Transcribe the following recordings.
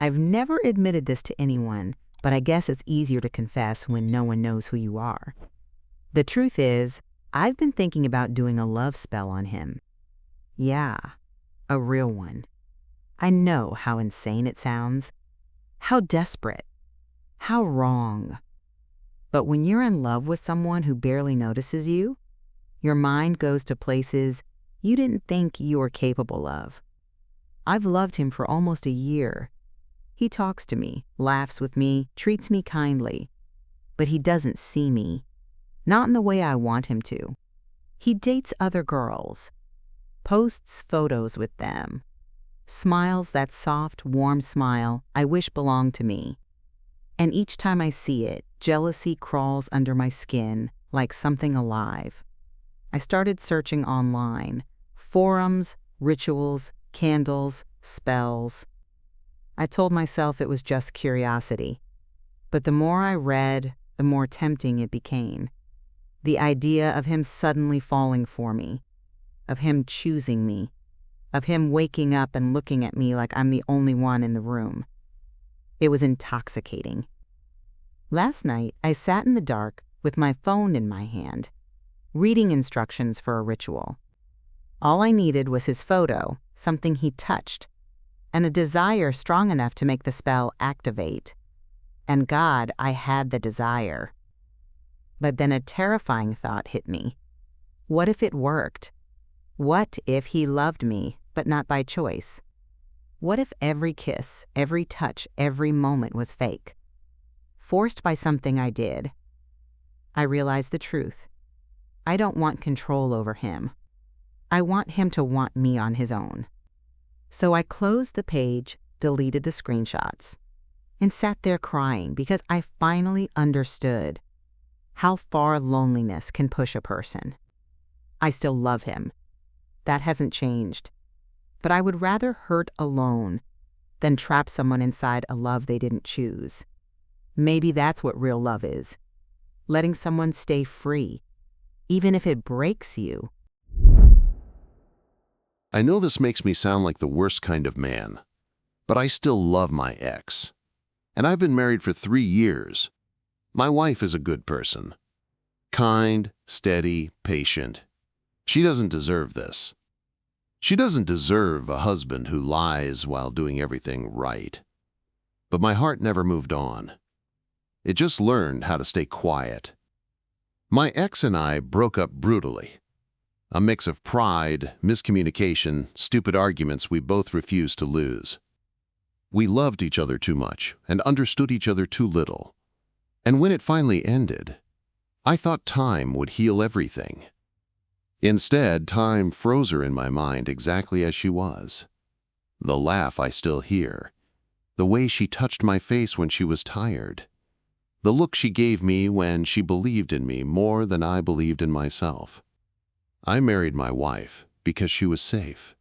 I've never admitted this to anyone, but I guess it's easier to confess when no one knows who you are. The truth is, I've been thinking about doing a love spell on him. Yeah, a real one. I know how insane it sounds, how desperate, how wrong. But when you're in love with someone who barely notices you, your mind goes to places you didn't think you were capable of. I've loved him for almost a year. He talks to me, laughs with me, treats me kindly. But he doesn't see me, not in the way I want him to. He dates other girls, posts photos with them, smiles that soft, warm smile I wish belonged to me. And each time I see it, jealousy crawls under my skin like something alive. I started searching online, forums, rituals, candles, spells. I told myself it was just curiosity. But the more I read, the more tempting it became. The idea of him suddenly falling for me, of him choosing me, of him waking up and looking at me like I'm the only one in the room. It was intoxicating. Last night, I sat in the dark with my phone in my hand, reading instructions for a ritual. All I needed was his photo, something he touched, and a desire strong enough to make the spell activate. And God, I had the desire. But then a terrifying thought hit me. What if it worked? What if he loved me, but not by choice? What if every kiss, every touch, every moment was fake? Forced by something I did. I realized the truth. I don't want control over him. I want him to want me on his own. So I closed the page, deleted the screenshots, and sat there crying because I finally understood how far loneliness can push a person. I still love him. That hasn't changed. But I would rather hurt alone than trap someone inside a love they didn't choose. Maybe that's what real love is. Letting someone stay free, even if it breaks you. I know this makes me sound like the worst kind of man, but I still love my ex. And I've been married for 3 years. My wife is a good person. Kind, steady, patient. She doesn't deserve this. She doesn't deserve a husband who lies while doing everything right. But my heart never moved on. It just learned how to stay quiet. My ex and I broke up brutally. A mix of pride, miscommunication, stupid arguments we both refused to lose. We loved each other too much and understood each other too little. And when it finally ended, I thought time would heal everything. Instead, time froze her in my mind exactly as she was. The laugh I still hear, the way she touched my face when she was tired, the look she gave me when she believed in me more than I believed in myself. I married my wife because she was safe,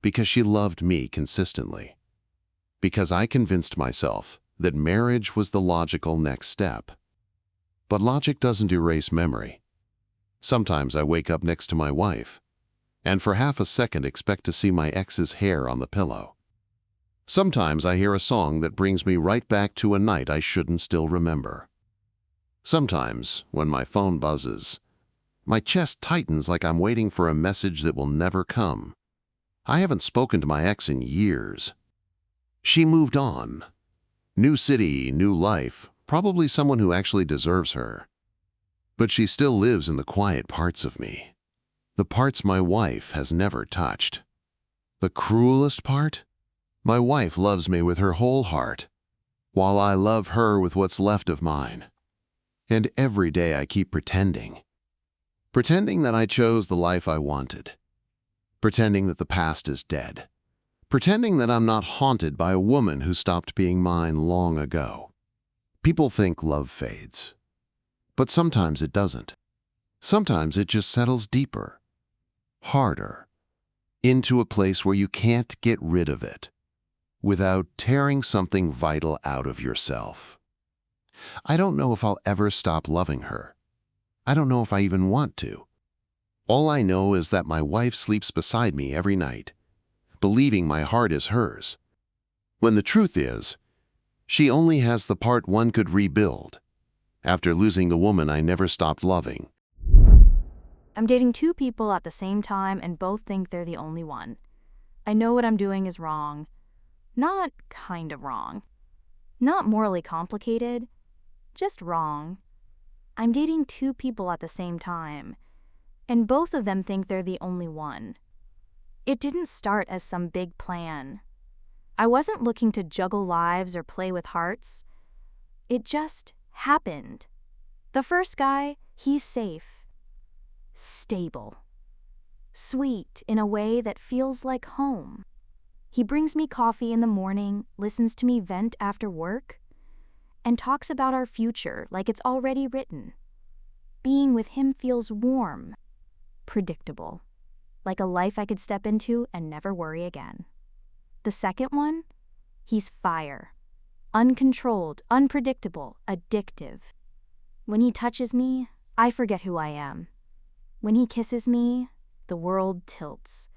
because she loved me consistently, because I convinced myself that marriage was the logical next step. But logic doesn't erase memory. Sometimes I wake up next to my wife, and for half a second expect to see my ex's hair on the pillow. Sometimes I hear a song that brings me right back to a night I shouldn't still remember. Sometimes, when my phone buzzes, my chest tightens like I'm waiting for a message that will never come. I haven't spoken to my ex in years. She moved on. New city, new life, probably someone who actually deserves her. But she still lives in the quiet parts of me, the parts my wife has never touched. The cruelest part? My wife loves me with her whole heart, while I love her with what's left of mine. And every day I keep pretending that I chose the life I wanted, pretending that the past is dead, pretending that I'm not haunted by a woman who stopped being mine long ago. People think love fades, but sometimes it doesn't. Sometimes it just settles deeper, harder, into a place where you can't get rid of it without tearing something vital out of yourself. I don't know if I'll ever stop loving her. I don't know if I even want to. All I know is that my wife sleeps beside me every night, believing my heart is hers, when the truth is, she only has the part one could rebuild after losing the woman I never stopped loving. I'm dating two people at the same time and both think they're the only one. I know what I'm doing is wrong. Not kind of wrong. Not morally complicated. Just wrong. I'm dating two people at the same time, and both of them think they're the only one. It didn't start as some big plan. I wasn't looking to juggle lives or play with hearts. It just happened. The first guy, he's safe. Stable. Sweet in a way that feels like home. He brings me coffee in the morning, listens to me vent after work, and talks about our future like it's already written. Being with him feels warm, predictable, like a life I could step into and never worry again. The second one, he's fire. Uncontrolled, unpredictable, addictive. When he touches me, I forget who I am. When he kisses me, the world tilts.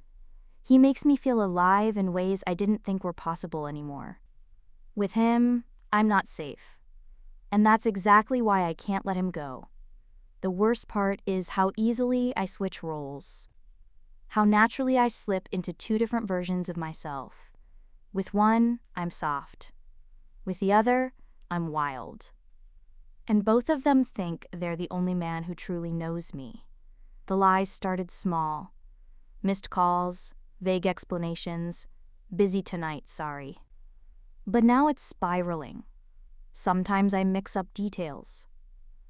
He makes me feel alive in ways I didn't think were possible anymore. With him, I'm not safe. And that's exactly why I can't let him go. The worst part is how easily I switch roles. How naturally I slip into two different versions of myself. With one, I'm soft. With the other, I'm wild. And both of them think they're the only man who truly knows me. The lies started small. Missed calls, vague explanations, busy tonight, sorry. But now it's spiraling. Sometimes I mix up details.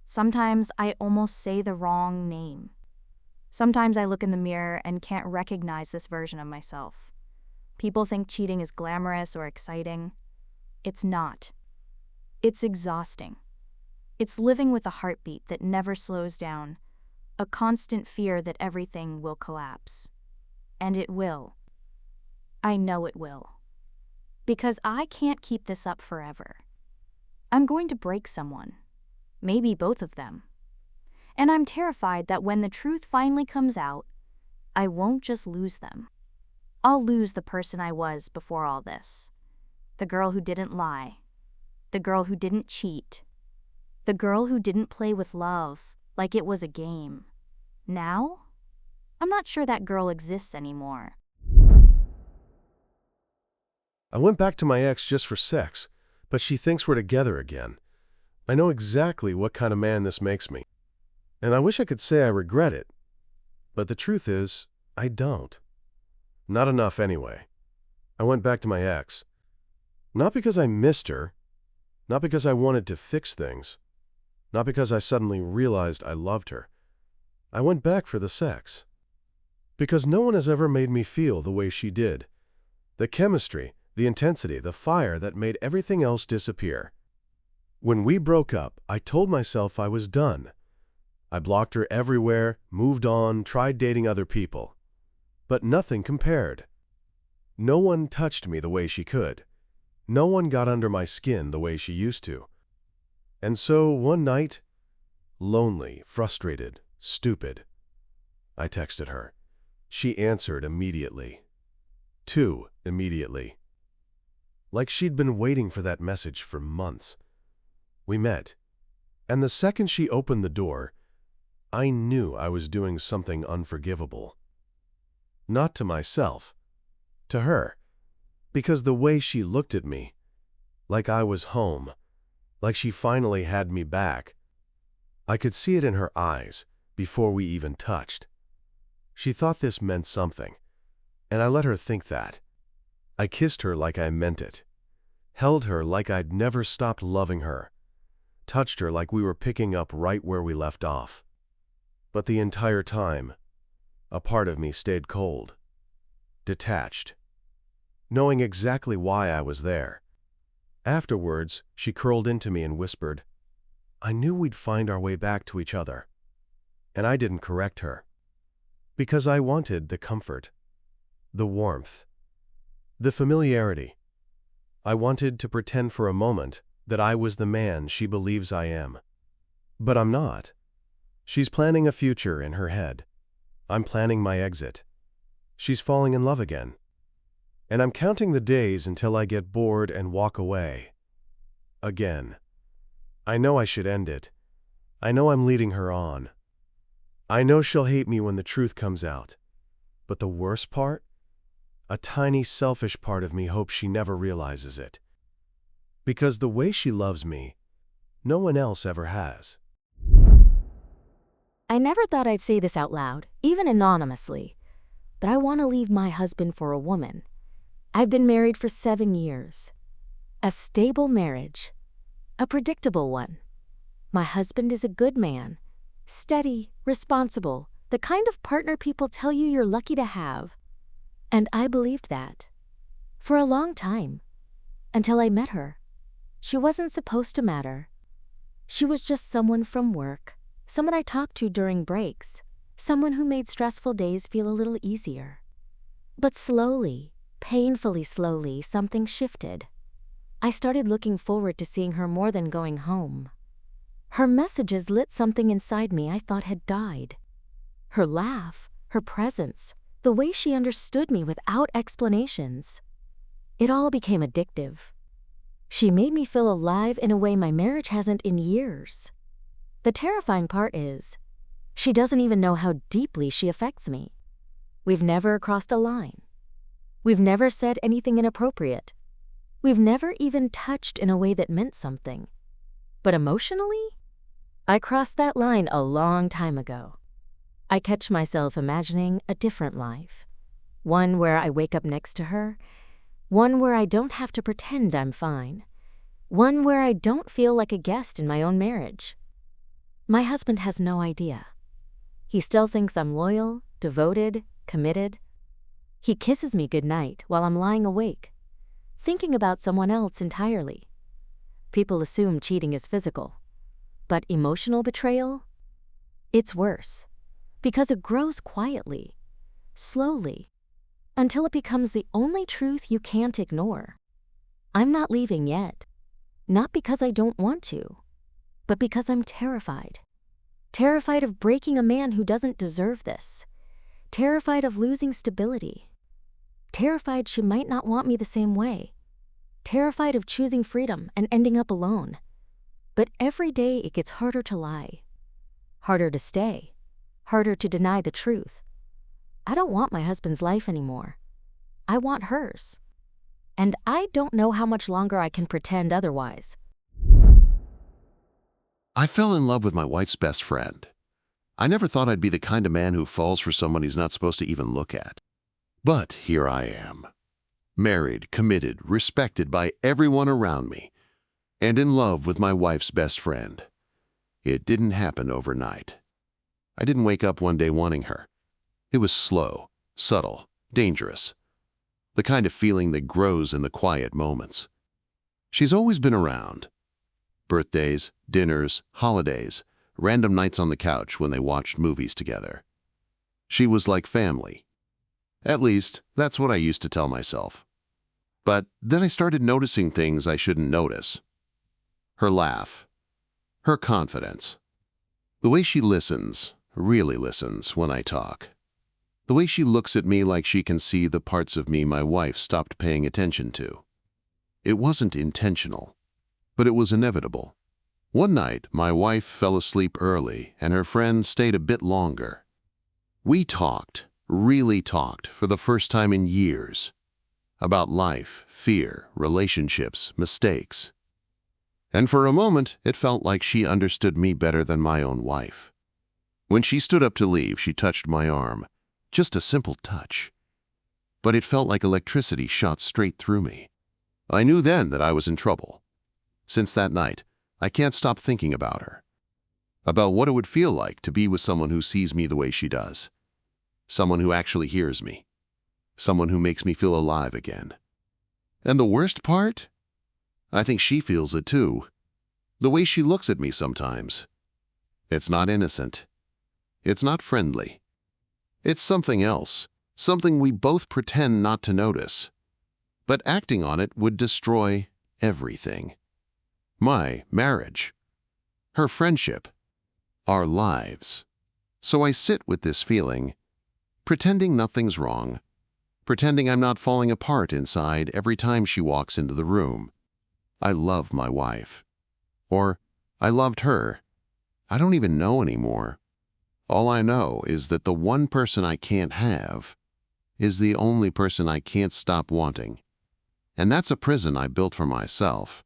Sometimes I almost say the wrong name. Sometimes I look in the mirror and can't recognize this version of myself. People think cheating is glamorous or exciting. It's not. It's exhausting. It's living with a heartbeat that never slows down, a constant fear that everything will collapse. And it will. I know it will. Because I can't keep this up forever. I'm going to break someone. Maybe both of them. And I'm terrified that when the truth finally comes out, I won't just lose them. I'll lose the person I was before all this. The girl who didn't lie. The girl who didn't cheat. The girl who didn't play with love like it was a game. Now, I'm not sure that girl exists anymore. I went back to my ex just for sex, but she thinks we're together again. I know exactly what kind of man this makes me. And I wish I could say I regret it. But the truth is, I don't. Not enough anyway. I went back to my ex. Not because I missed her. Not because I wanted to fix things. Not because I suddenly realized I loved her. I went back for the sex. Because no one has ever made me feel the way she did. The chemistry, the intensity, the fire that made everything else disappear. When we broke up, I told myself I was done. I blocked her everywhere, moved on, tried dating other people. But nothing compared. No one touched me the way she could. No one got under my skin the way she used to. And so one night, lonely, frustrated, stupid, I texted her. She answered immediately. Too immediately. Like she'd been waiting for that message for months. We met. And the second she opened the door, I knew I was doing something unforgivable. Not to myself, to her. Because the way she looked at me, like I was home, like she finally had me back, I could see it in her eyes before we even touched. She thought this meant something, and I let her think that. I kissed her like I meant it, held her like I'd never stopped loving her, touched her like we were picking up right where we left off. But the entire time, a part of me stayed cold, detached, knowing exactly why I was there. Afterwards, she curled into me and whispered, I knew we'd find our way back to each other. And I didn't correct her. Because I wanted the comfort, the warmth, the familiarity. I wanted to pretend for a moment that I was the man she believes I am. But I'm not. She's planning a future in her head. I'm planning my exit. She's falling in love again. And I'm counting the days until I get bored and walk away. Again. I know I should end it. I know I'm leading her on. I know she'll hate me when the truth comes out. But the worst part? A tiny selfish part of me hopes she never realizes it. Because the way she loves me, no one else ever has. I never thought I'd say this out loud, even anonymously, but I want to leave my husband for a woman. I've been married for 7 years. A stable marriage. A predictable one. My husband is a good man. Steady, responsible, the kind of partner people tell you you're lucky to have. And I believed that. For a long time. Until I met her. She wasn't supposed to matter. She was just someone from work, someone I talked to during breaks, someone who made stressful days feel a little easier. But slowly, painfully slowly, something shifted. I started looking forward to seeing her more than going home. Her messages lit something inside me I thought had died. Her laugh, her presence, the way she understood me without explanations. It all became addictive. She made me feel alive in a way my marriage hasn't in years. The terrifying part is, she doesn't even know how deeply she affects me. We've never crossed a line. We've never said anything inappropriate. We've never even touched in a way that meant something. But emotionally, I crossed that line a long time ago. I catch myself imagining a different life. One where I wake up next to her. One where I don't have to pretend I'm fine. One where I don't feel like a guest in my own marriage. My husband has no idea. He still thinks I'm loyal, devoted, committed. He kisses me goodnight while I'm lying awake, thinking about someone else entirely. People assume cheating is physical. But emotional betrayal? It's worse, because it grows quietly, slowly, until it becomes the only truth you can't ignore. I'm not leaving yet, not because I don't want to, but because I'm terrified. Terrified of breaking a man who doesn't deserve this. Terrified of losing stability. Terrified she might not want me the same way. Terrified of choosing freedom and ending up alone. But every day it gets harder to lie. Harder to stay. Harder to deny the truth. I don't want my husband's life anymore. I want hers. And I don't know how much longer I can pretend otherwise. I fell in love with my wife's best friend. I never thought I'd be the kind of man who falls for someone he's not supposed to even look at. But here I am. Married, committed, respected by everyone around me, and in love with my wife's best friend. It didn't happen overnight. I didn't wake up one day wanting her. It was slow, subtle, dangerous. The kind of feeling that grows in the quiet moments. She's always been around. Birthdays, dinners, holidays, random nights on the couch when they watched movies together. She was like family. At least, that's what I used to tell myself. But then I started noticing things I shouldn't notice. Her laugh. Her confidence. The way she listens, really listens, when I talk. The way she looks at me like she can see the parts of me my wife stopped paying attention to. It wasn't intentional, but it was inevitable. One night, my wife fell asleep early and her friend stayed a bit longer. We talked, really talked, for the first time in years. About life, fear, relationships, mistakes. And for a moment, it felt like she understood me better than my own wife. When she stood up to leave, she touched my arm. Just a simple touch. But it felt like electricity shot straight through me. I knew then that I was in trouble. Since that night, I can't stop thinking about her. About what it would feel like to be with someone who sees me the way she does. Someone who actually hears me. Someone who makes me feel alive again. And the worst part? I think she feels it too. The way she looks at me sometimes. It's not innocent. It's not friendly. It's something else, something we both pretend not to notice. But acting on it would destroy everything. My marriage. Her friendship. Our lives. So I sit with this feeling, pretending nothing's wrong, pretending I'm not falling apart inside every time she walks into the room. I love my wife. Or, I loved her. I don't even know anymore. All I know is that the one person I can't have is the only person I can't stop wanting. And that's a prison I built for myself.